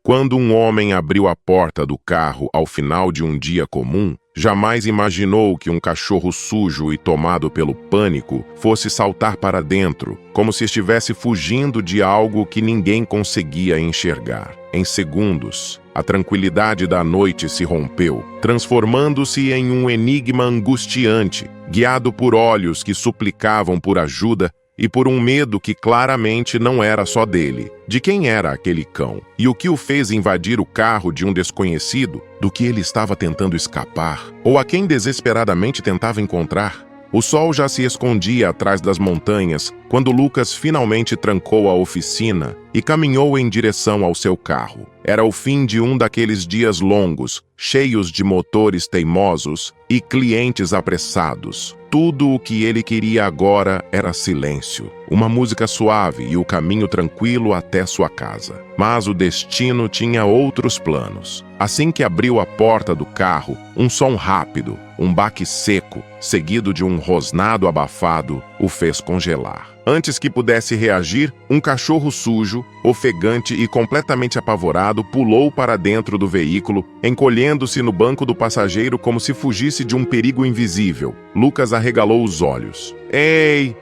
Quando um homem abriu a porta do carro ao final de um dia comum, jamais imaginou que um cachorro sujo e tomado pelo pânico fosse saltar para dentro, como se estivesse fugindo de algo que ninguém conseguia enxergar. Em segundos, a tranquilidade da noite se rompeu, transformando-se em um enigma angustiante, guiado por olhos que suplicavam por ajuda e por um medo que claramente não era só dele. De quem era aquele cão? E o que o fez invadir o carro de um desconhecido? Do que ele estava tentando escapar? Ou a quem desesperadamente tentava encontrar? O sol já se escondia atrás das montanhas quando Lucas finalmente trancou a oficina e caminhou em direção ao seu carro. Era o fim de um daqueles dias longos, cheios de motores teimosos e clientes apressados. Tudo o que ele queria agora era silêncio, uma música suave e o caminho tranquilo até sua casa. Mas o destino tinha outros planos. Assim que abriu a porta do carro, um som rápido, um baque seco, seguido de um rosnado abafado, o fez congelar. Antes que pudesse reagir, um cachorro sujo, ofegante e completamente apavorado pulou para dentro do veículo, encolhendo-se no banco do passageiro como se fugisse de um perigo invisível. Lucas arregalou os olhos. Ei,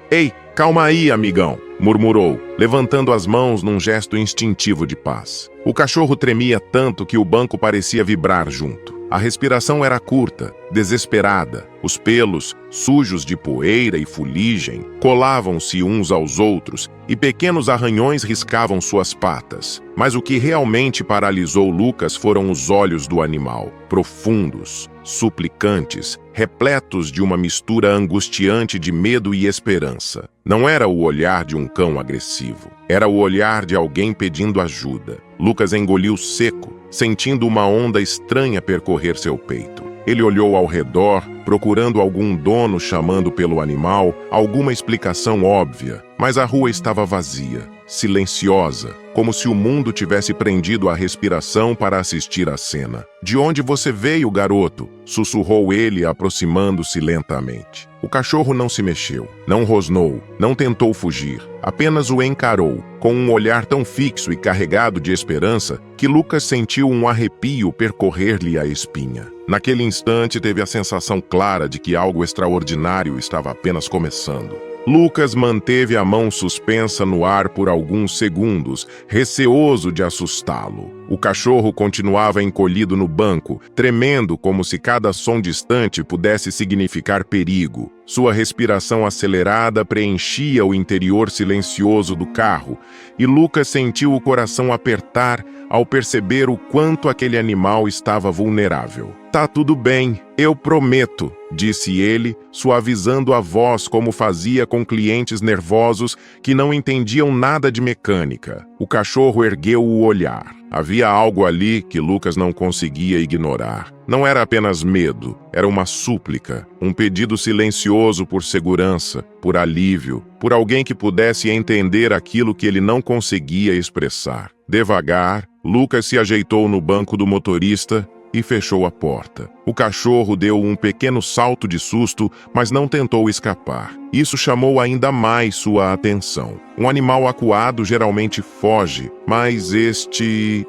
calma aí, amigão!" murmurou, levantando as mãos num gesto instintivo de paz. O cachorro tremia tanto que o banco parecia vibrar junto. A respiração era curta, desesperada. Os pelos, sujos de poeira e fuligem, colavam-se uns aos outros e pequenos arranhões riscavam suas patas. Mas o que realmente paralisou Lucas foram os olhos do animal, profundos, suplicantes, repletos de uma mistura angustiante de medo e esperança. Não era o olhar de um cão agressivo, era o olhar de alguém pedindo ajuda. Lucas engoliu seco, sentindo uma onda estranha percorrer seu peito. Ele olhou ao redor, procurando algum dono chamando pelo animal, alguma explicação óbvia, mas a rua estava vazia, silenciosa, como se o mundo tivesse prendido a respiração para assistir à cena. "De onde você veio, garoto?" sussurrou ele, aproximando-se lentamente. O cachorro não se mexeu, não rosnou, não tentou fugir, apenas o encarou, com um olhar tão fixo e carregado de esperança que Lucas sentiu um arrepio percorrer-lhe a espinha. Naquele instante teve a sensação clara de que algo extraordinário estava apenas começando. Lucas manteve a mão suspensa no ar por alguns segundos, receoso de assustá-lo. O cachorro continuava encolhido no banco, tremendo como se cada som distante pudesse significar perigo. Sua respiração acelerada preenchia o interior silencioso do carro, e Lucas sentiu o coração apertar ao perceber o quanto aquele animal estava vulnerável. "Tá tudo bem, eu prometo", disse ele, suavizando a voz como fazia com clientes nervosos que não entendiam nada de mecânica. O cachorro ergueu o olhar. Havia algo ali que Lucas não conseguia ignorar. Não era apenas medo, era uma súplica, um pedido silencioso por segurança, por alívio, por alguém que pudesse entender aquilo que ele não conseguia expressar. Devagar, Lucas se ajeitou no banco do motorista e fechou a porta. O cachorro deu um pequeno salto de susto, mas não tentou escapar. Isso chamou ainda mais sua atenção. Um animal acuado geralmente foge, mas este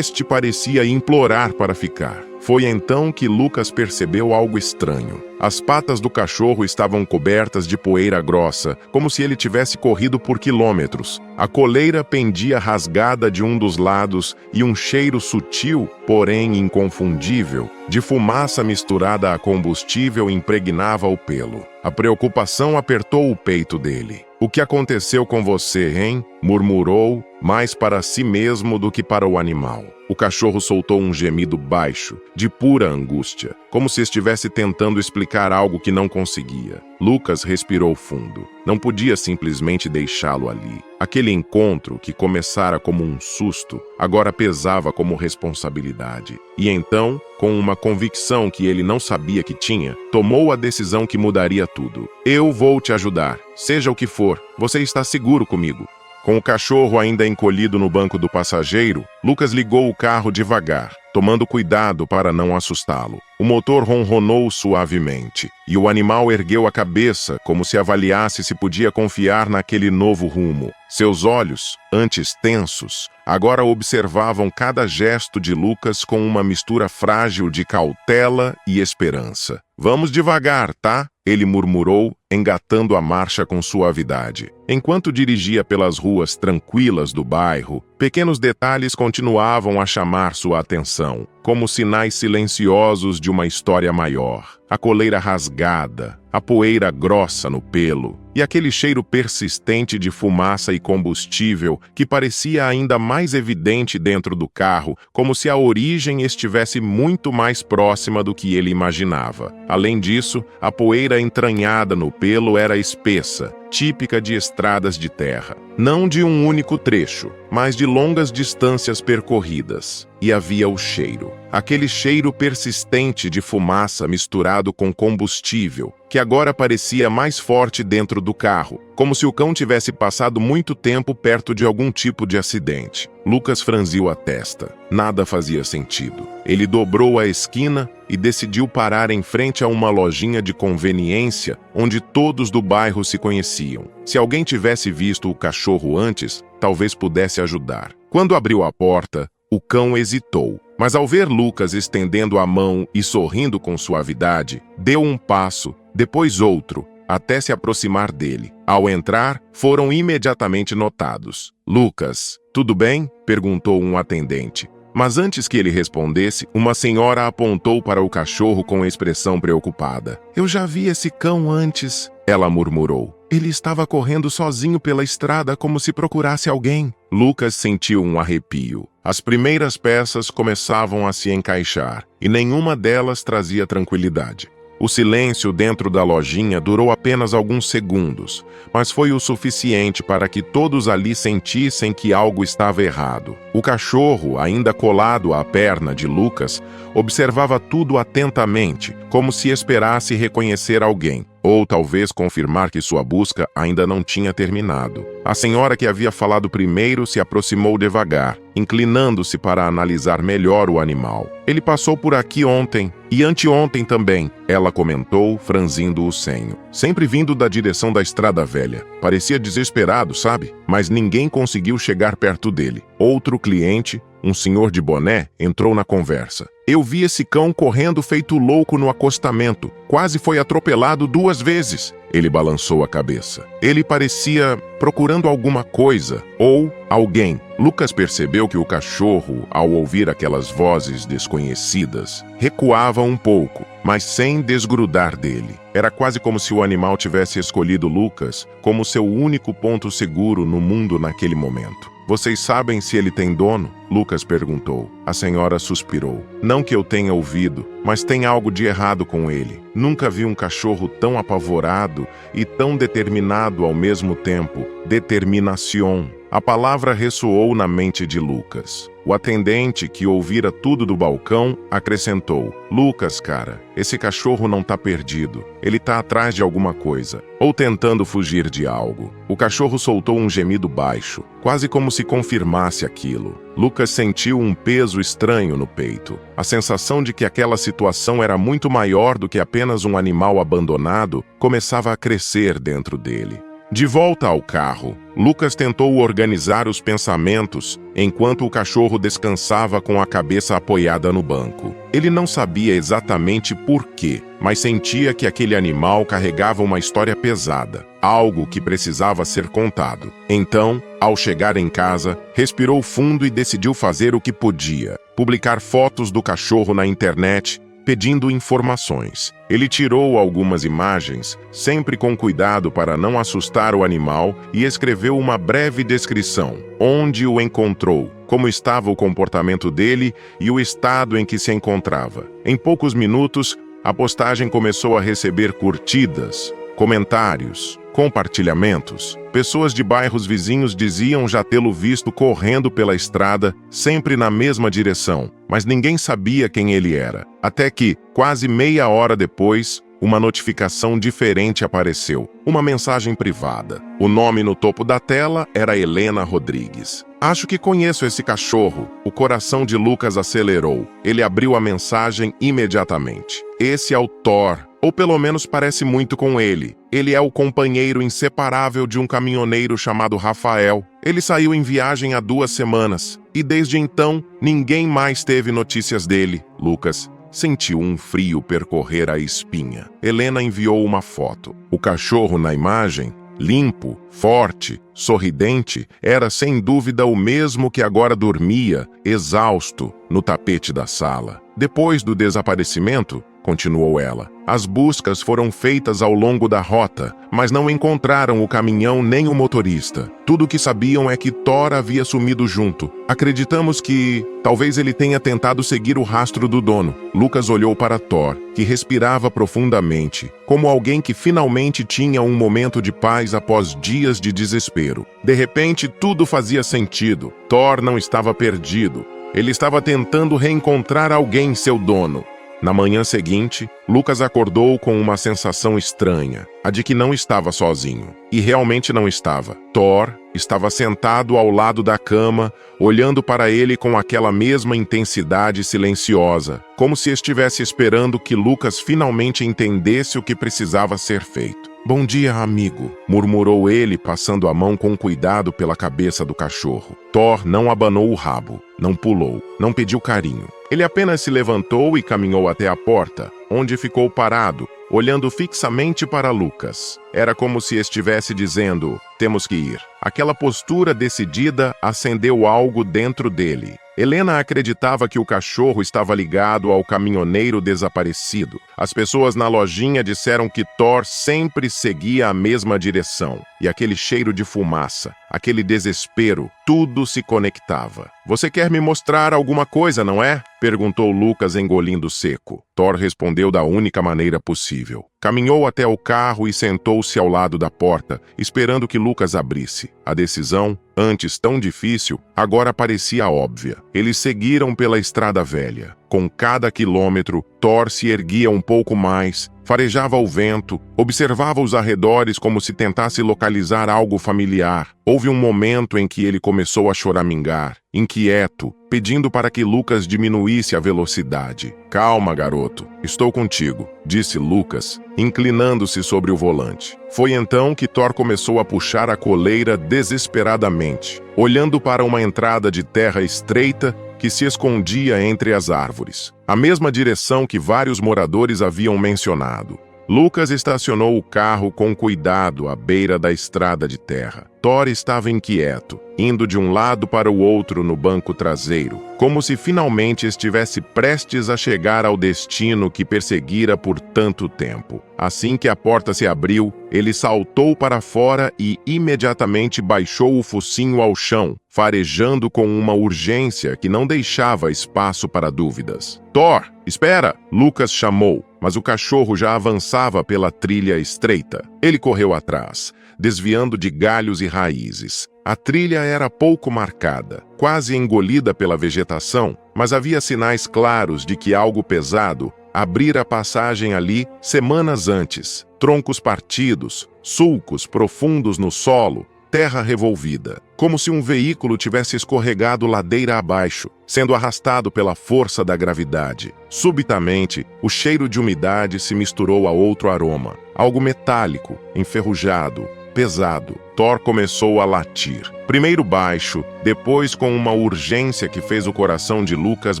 parecia implorar para ficar. Foi então que Lucas percebeu algo estranho. As patas do cachorro estavam cobertas de poeira grossa, como se ele tivesse corrido por quilômetros. A coleira pendia rasgada de um dos lados e um cheiro sutil, porém inconfundível, de fumaça misturada a combustível impregnava o pelo. A preocupação apertou o peito dele. "O que aconteceu com você, hein?" murmurou, mais para si mesmo do que para o animal. O cachorro soltou um gemido baixo, de pura angústia, como se estivesse tentando explicar algo que não conseguia. Lucas respirou fundo. Não podia simplesmente deixá-lo ali. Aquele encontro, que começara como um susto, agora pesava como responsabilidade. E então, com uma convicção que ele não sabia que tinha, tomou a decisão que mudaria tudo. "Eu vou te ajudar, seja o que for. Você está seguro comigo." Com o cachorro ainda encolhido no banco do passageiro, Lucas ligou o carro devagar, tomando cuidado para não assustá-lo. O motor ronronou suavemente, e o animal ergueu a cabeça como se avaliasse se podia confiar naquele novo rumo. Seus olhos, antes tensos, agora observavam cada gesto de Lucas com uma mistura frágil de cautela e esperança. "Vamos devagar, tá?" ele murmurou, engatando a marcha com suavidade. Enquanto dirigia pelas ruas tranquilas do bairro, pequenos detalhes continuavam a chamar sua atenção, como sinais silenciosos de uma história maior. A coleira rasgada, a poeira grossa no pelo e aquele cheiro persistente de fumaça e combustível que parecia ainda mais evidente dentro do carro, como se a origem estivesse muito mais próxima do que ele imaginava. Além disso, a poeira entranhada no pelo era espessa, típica de estradas de terra. Não de um único trecho, mas de longas distâncias percorridas. E havia o cheiro. Aquele cheiro persistente de fumaça misturado com combustível, que agora parecia mais forte dentro do carro, como se o cão tivesse passado muito tempo perto de algum tipo de acidente. Lucas franziu a testa. Nada fazia sentido. Ele dobrou a esquina e decidiu parar em frente a uma lojinha de conveniência onde todos do bairro se conheciam. Se alguém tivesse visto o cachorro antes, talvez pudesse ajudar. Quando abriu a porta, o cão hesitou, mas ao ver Lucas estendendo a mão e sorrindo com suavidade, deu um passo, depois outro, até se aproximar dele. Ao entrar, foram imediatamente notados. "Lucas, tudo bem?" perguntou um atendente. Mas antes que ele respondesse, uma senhora apontou para o cachorro com expressão preocupada. "Eu já vi esse cão antes", ela murmurou. "Ele estava correndo sozinho pela estrada como se procurasse alguém." Lucas sentiu um arrepio. As primeiras peças começavam a se encaixar, e nenhuma delas trazia tranquilidade. O silêncio dentro da lojinha durou apenas alguns segundos, mas foi o suficiente para que todos ali sentissem que algo estava errado. O cachorro, ainda colado à perna de Lucas, observava tudo atentamente, como se esperasse reconhecer alguém, ou talvez confirmar que sua busca ainda não tinha terminado. A senhora que havia falado primeiro se aproximou devagar, inclinando-se para analisar melhor o animal. "Ele passou por aqui ontem, e anteontem também", ela comentou, franzindo o senho. "Sempre vindo da direção da estrada velha. Parecia desesperado, sabe? Mas ninguém conseguiu chegar perto dele." Outro cliente, um senhor de boné, entrou na conversa. "Eu vi esse cão correndo feito louco no acostamento. Quase foi atropelado 2 vezes." Ele balançou a cabeça. Ele parecia procurando alguma coisa ou alguém. Lucas percebeu que o cachorro, ao ouvir aquelas vozes desconhecidas, recuava um pouco, mas sem desgrudar dele. Era quase como se o animal tivesse escolhido Lucas como seu único ponto seguro no mundo naquele momento. "Vocês sabem se ele tem dono?" Lucas perguntou. A senhora suspirou. "Não que eu tenha ouvido, mas tem algo de errado com ele. Nunca vi um cachorro tão apavorado e tão determinado ao mesmo tempo. Determinación." A palavra ressoou na mente de Lucas. O atendente, que ouvira tudo do balcão, acrescentou: "Lucas, cara, esse cachorro não tá perdido. Ele tá atrás de alguma coisa, ou tentando fugir de algo." O cachorro soltou um gemido baixo, quase como se confirmasse aquilo. Lucas sentiu um peso estranho no peito. A sensação de que aquela situação era muito maior do que apenas um animal abandonado começava a crescer dentro dele. De volta ao carro, Lucas tentou organizar os pensamentos enquanto o cachorro descansava com a cabeça apoiada no banco. Ele não sabia exatamente por quê, mas sentia que aquele animal carregava uma história pesada, algo que precisava ser contado. Então, ao chegar em casa, respirou fundo e decidiu fazer o que podia: publicar fotos do cachorro na internet, pedindo informações. Ele tirou algumas imagens, sempre com cuidado para não assustar o animal, e escreveu uma breve descrição: onde o encontrou, como estava o comportamento dele e o estado em que se encontrava. Em poucos minutos, a postagem começou a receber curtidas, comentários, compartilhamentos. Pessoas de bairros vizinhos diziam já tê-lo visto correndo pela estrada, sempre na mesma direção, mas ninguém sabia quem ele era. Até que, quase meia hora depois, uma notificação diferente apareceu. Uma mensagem privada. O nome no topo da tela era Helena Rodrigues. Acho que conheço esse cachorro. O coração de Lucas acelerou. Ele abriu a mensagem imediatamente. Esse é o Thor, ou pelo menos parece muito com ele. Ele é o companheiro inseparável de um caminhoneiro chamado Rafael. Ele saiu em viagem há 2 semanas, e desde então, ninguém mais teve notícias dele. Lucas sentiu um frio percorrer a espinha. Helena enviou uma foto. O cachorro na imagem, limpo, forte, sorridente, era sem dúvida o mesmo que agora dormia, exausto, no tapete da sala. Depois do desaparecimento, continuou ela, as buscas foram feitas ao longo da rota, mas não encontraram o caminhão nem o motorista. Tudo o que sabiam é que Thor havia sumido junto. Acreditamos que talvez ele tenha tentado seguir o rastro do dono. Lucas olhou para Thor, que respirava profundamente, como alguém que finalmente tinha um momento de paz após dias de desespero. De repente, tudo fazia sentido. Thor não estava perdido. Ele estava tentando reencontrar alguém, seu dono. Na manhã seguinte, Lucas acordou com uma sensação estranha, a de que não estava sozinho. E realmente não estava. Thor estava sentado ao lado da cama, olhando para ele com aquela mesma intensidade silenciosa, como se estivesse esperando que Lucas finalmente entendesse o que precisava ser feito. "Bom dia, amigo", murmurou ele, passando a mão com cuidado pela cabeça do cachorro. Thor não abanou o rabo, não pulou, não pediu carinho. Ele apenas se levantou e caminhou até a porta, onde ficou parado, olhando fixamente para Lucas. Era como se estivesse dizendo, "Temos que ir." Aquela postura decidida acendeu algo dentro dele. Helena acreditava que o cachorro estava ligado ao caminhoneiro desaparecido. As pessoas na lojinha disseram que Thor sempre seguia a mesma direção. E aquele cheiro de fumaça, aquele desespero, tudo se conectava. "Você quer me mostrar alguma coisa, não é?" perguntou Lucas, engolindo seco. Thor respondeu da única maneira possível. Caminhou até o carro e sentou-se ao lado da porta, esperando que Lucas abrisse. A decisão, antes tão difícil, agora parecia óbvia. Eles seguiram pela estrada velha. Com cada quilômetro, Thor se erguia um pouco mais, farejava o vento, observava os arredores como se tentasse localizar algo familiar. Houve um momento em que ele começou a choramingar, inquieto, pedindo para que Lucas diminuísse a velocidade. "Calma, garoto, estou contigo", disse Lucas, inclinando-se sobre o volante. Foi então que Thor começou a puxar a coleira desesperadamente, olhando para uma entrada de terra estreita que se escondia entre as árvores, a mesma direção que vários moradores haviam mencionado. Lucas estacionou o carro com cuidado à beira da estrada de terra. Thor estava inquieto, indo de um lado para o outro no banco traseiro, como se finalmente estivesse prestes a chegar ao destino que perseguira por tanto tempo. Assim que a porta se abriu, ele saltou para fora e imediatamente baixou o focinho ao chão, farejando com uma urgência que não deixava espaço para dúvidas. "Thor, espera!" Lucas chamou, mas o cachorro já avançava pela trilha estreita. Ele correu atrás, desviando de galhos e raízes. A trilha era pouco marcada, quase engolida pela vegetação, mas havia sinais claros de que algo pesado abrira a passagem ali semanas antes. Troncos partidos, sulcos profundos no solo, terra revolvida, como se um veículo tivesse escorregado ladeira abaixo, sendo arrastado pela força da gravidade. Subitamente, o cheiro de umidade se misturou a outro aroma, algo metálico, enferrujado, pesado. Thor começou a latir. Primeiro baixo, depois com uma urgência que fez o coração de Lucas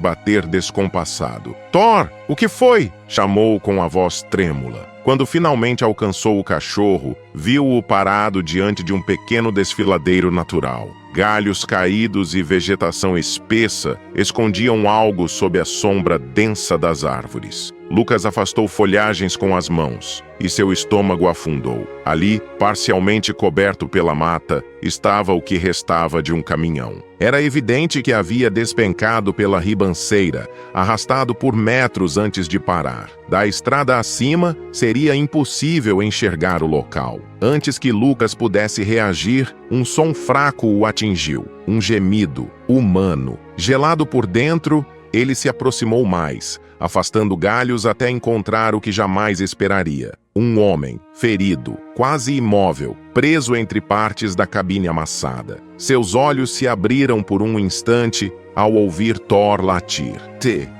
bater descompassado. "Thor, o que foi?" chamou com a voz trêmula. Quando finalmente alcançou o cachorro, viu-o parado diante de um pequeno desfiladeiro natural. Galhos caídos e vegetação espessa escondiam algo sob a sombra densa das árvores. Lucas afastou folhagens com as mãos e seu estômago afundou. Ali, parcialmente coberto pela mata, estava o que restava de um caminhão. Era evidente que havia despencado pela ribanceira, arrastado por metros antes de parar. Da estrada acima, seria impossível enxergar o local. Antes que Lucas pudesse reagir, um som fraco o atingiu. Um gemido, humano. Gelado por dentro, ele se aproximou mais, afastando galhos até encontrar o que jamais esperaria. Um homem, ferido, quase imóvel, preso entre partes da cabine amassada. Seus olhos se abriram por um instante ao ouvir Thor latir.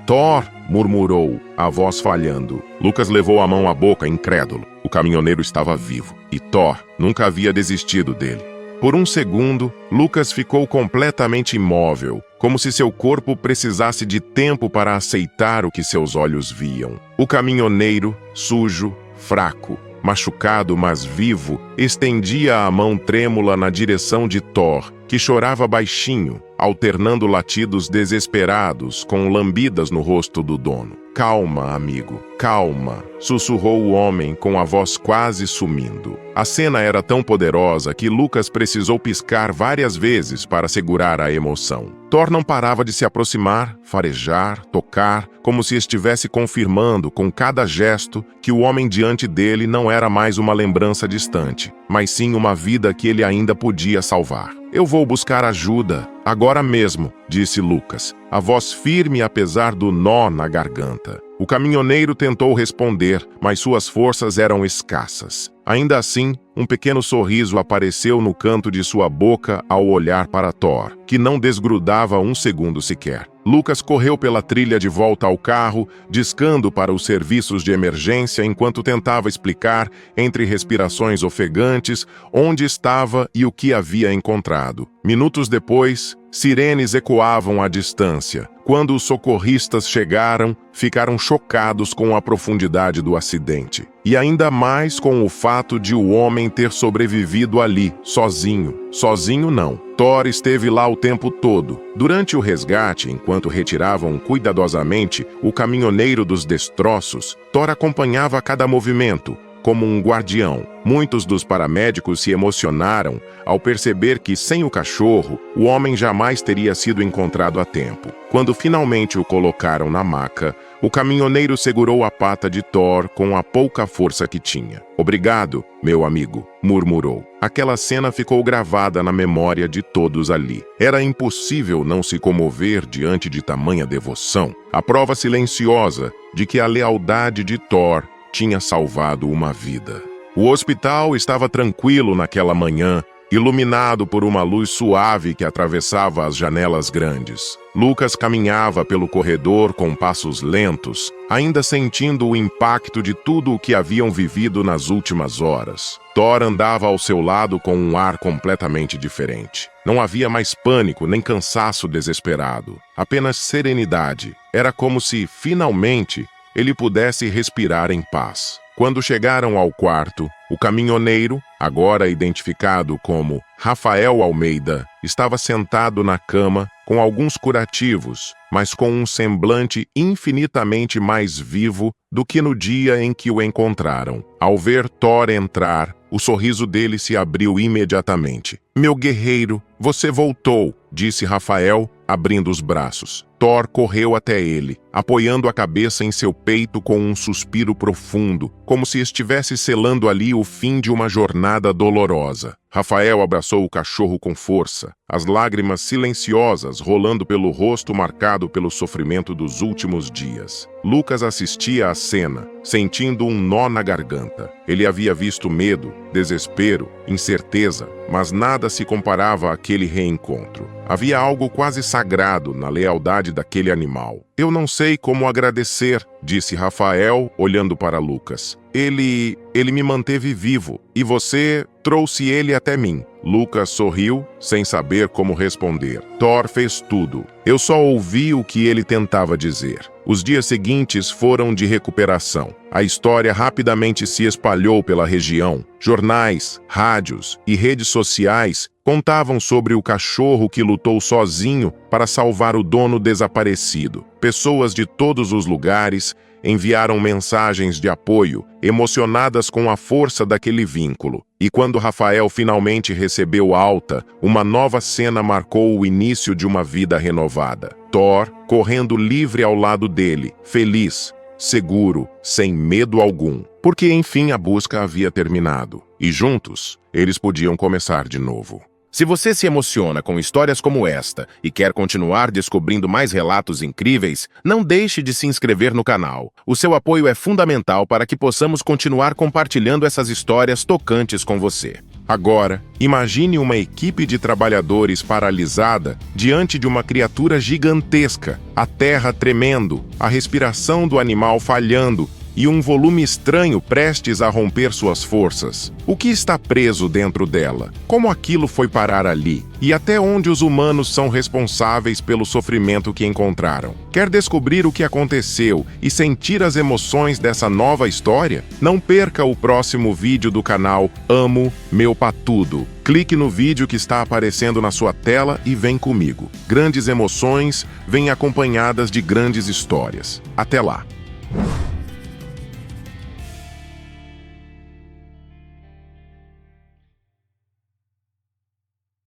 Thor! Murmurou, a voz falhando. Lucas levou a mão à boca, incrédulo. O caminhoneiro estava vivo, e Thor nunca havia desistido dele. Por um segundo, Lucas ficou completamente imóvel, como se seu corpo precisasse de tempo para aceitar o que seus olhos viam. O caminhoneiro, sujo, fraco, machucado, mas vivo, estendia a mão trêmula na direção de Thor, que chorava baixinho, alternando latidos desesperados com lambidas no rosto do dono. Calma, amigo, calma, sussurrou o homem com a voz quase sumindo. A cena era tão poderosa que Lucas precisou piscar várias vezes para segurar a emoção. Thor não parava de se aproximar, farejar, tocar, como se estivesse confirmando com cada gesto que o homem diante dele não era mais uma lembrança distante, mas sim uma vida que ele ainda podia salvar. Eu vou buscar ajuda, agora mesmo, disse Lucas, a voz firme apesar do nó na garganta. O caminhoneiro tentou responder, mas suas forças eram escassas. Ainda assim, um pequeno sorriso apareceu no canto de sua boca ao olhar para Thor, que não desgrudava um segundo sequer. Lucas correu pela trilha de volta ao carro, discando para os serviços de emergência enquanto tentava explicar, entre respirações ofegantes, onde estava e o que havia encontrado. Minutos depois, sirenes ecoavam à distância. Quando os socorristas chegaram, ficaram chocados com a profundidade do acidente. E ainda mais com o fato de o homem ter sobrevivido ali, sozinho. Sozinho não. Thor esteve lá o tempo todo. Durante o resgate, enquanto retiravam cuidadosamente o caminhoneiro dos destroços, Thor acompanhava cada movimento, como um guardião. Muitos dos paramédicos se emocionaram ao perceber que, sem o cachorro, o homem jamais teria sido encontrado a tempo. Quando finalmente o colocaram na maca, o caminhoneiro segurou a pata de Thor com a pouca força que tinha. "Obrigado, meu amigo", murmurou. Aquela cena ficou gravada na memória de todos ali. Era impossível não se comover diante de tamanha devoção. A prova silenciosa de que a lealdade de Thor tinha salvado uma vida. O hospital estava tranquilo naquela manhã, iluminado por uma luz suave que atravessava as janelas grandes. Lucas caminhava pelo corredor com passos lentos, ainda sentindo o impacto de tudo o que haviam vivido nas últimas horas. Thor andava ao seu lado com um ar completamente diferente. Não havia mais pânico nem cansaço desesperado, apenas serenidade. Era como se, finalmente, ele pudesse respirar em paz. Quando chegaram ao quarto, o caminhoneiro, agora identificado como Rafael Almeida, estava sentado na cama com alguns curativos, mas com um semblante infinitamente mais vivo do que no dia em que o encontraram. Ao ver Thor entrar, o sorriso dele se abriu imediatamente. "Meu guerreiro, você voltou", disse Rafael, abrindo os braços. Thor correu até ele, apoiando a cabeça em seu peito com um suspiro profundo, como se estivesse selando ali o fim de uma jornada dolorosa. Rafael abraçou o cachorro com força, as lágrimas silenciosas rolando pelo rosto marcado pelo sofrimento dos últimos dias. Lucas assistia à cena, sentindo um nó na garganta. Ele havia visto medo, desespero, incerteza, mas nada se comparava àquele reencontro. Havia algo quase sagrado na lealdade daquele animal. "Eu não sei como agradecer", disse Rafael, olhando para Lucas. Ele me manteve vivo, e você trouxe ele até mim." Lucas sorriu, sem saber como responder. Thor fez tudo. Eu só ouvi o que ele tentava dizer. Os dias seguintes foram de recuperação. A história rapidamente se espalhou pela região. Jornais, rádios e redes sociais contavam sobre o cachorro que lutou sozinho para salvar o dono desaparecido. Pessoas de todos os lugares enviaram mensagens de apoio, emocionadas com a força daquele vínculo. E quando Rafael finalmente recebeu alta, uma nova cena marcou o início de uma vida renovada. Thor correndo livre ao lado dele, feliz, seguro, sem medo algum, porque enfim a busca havia terminado. E juntos, eles podiam começar de novo. Se você se emociona com histórias como esta e quer continuar descobrindo mais relatos incríveis, não deixe de se inscrever no canal. O seu apoio é fundamental para que possamos continuar compartilhando essas histórias tocantes com você. Agora, imagine uma equipe de trabalhadores paralisada diante de uma criatura gigantesca, a terra tremendo, a respiração do animal falhando e um volume estranho prestes a romper suas forças. O que está preso dentro dela? Como aquilo foi parar ali? E até onde os humanos são responsáveis pelo sofrimento que encontraram? Quer descobrir o que aconteceu e sentir as emoções dessa nova história? Não perca o próximo vídeo do canal Amo Meu Patudo. Clique no vídeo que está aparecendo na sua tela e vem comigo. Grandes emoções vêm acompanhadas de grandes histórias. Até lá!